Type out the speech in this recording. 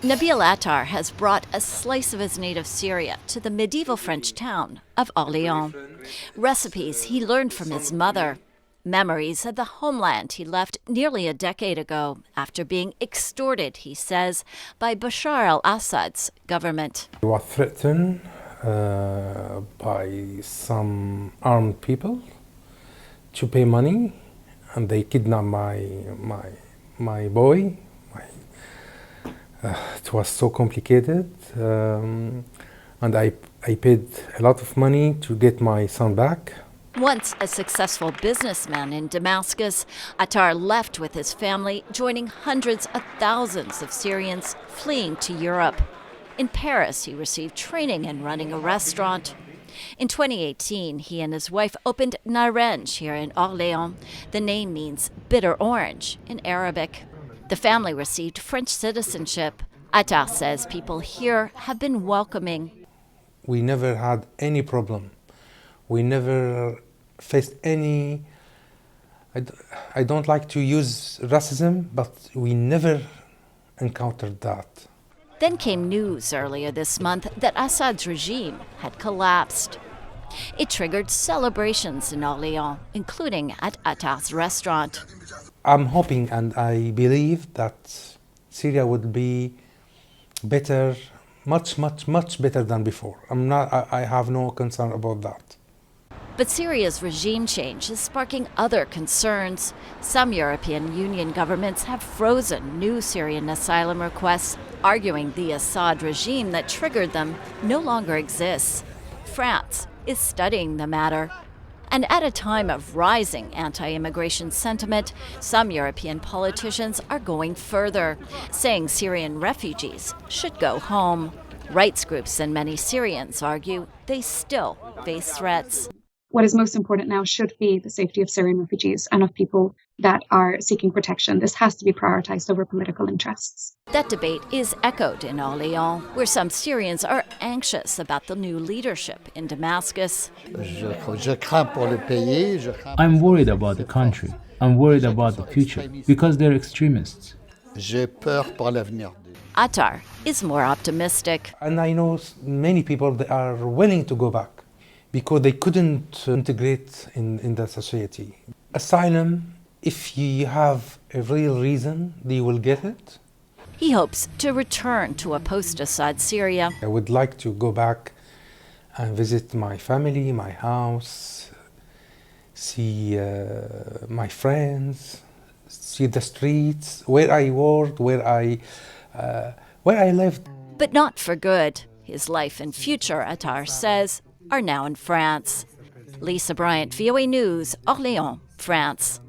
Nabil Attar has brought a slice of his native Syria to the medieval French town of Orléans. Recipes he learned from his mother. Memories of the homeland he left nearly a decade ago after being extorted, he says, by Bashar al-Assad's government. We were threatened by some armed people to pay money, and they kidnapped my boy. It was so complicated, and I paid a lot of money to get my son back. Once a successful businessman in Damascus, Attar left with his family, joining hundreds of thousands of Syrians fleeing to Europe. In Paris, he received training in running a restaurant. In 2018, he and his wife opened Naranj here in Orléans. The name means bitter orange in Arabic. The family received French citizenship. Attar says people here have been welcoming. We never had any problem. We never faced any, I don't like to use racism, but we never encountered that. Then came news earlier this month that Assad's regime had collapsed. It triggered celebrations in Orléans, including at Attar's restaurant. I'm hoping and I believe that Syria would be better, much better than before. I have no concern about that. But Syria's regime change is sparking other concerns. Some European Union governments have frozen new Syrian asylum requests, arguing the Assad regime that triggered them no longer exists. France is studying the matter. And at a time of rising anti-immigration sentiment, some European politicians are going further, saying Syrian refugees should go home. Rights groups and many Syrians argue they still face threats. What is most important now should be the safety of Syrian refugees and of people that are seeking protection. This has to be prioritized over political interests. That debate is echoed in Orléans, where some Syrians are anxious about the new leadership in Damascus. I'm worried about the country. I'm worried about the future because they're extremists. Attar is more optimistic. And I know many people that are willing to go back because they couldn't integrate in the society. Asylum, if you have a real reason, they will get it. He hopes to return to a post-Assad Syria. I would like to go back and visit my family, my house, see my friends, see the streets, where I worked, where I lived. But not for good. His life and future, Attar says, are now in France. Lisa Bryant, VOA News, Orléans, France.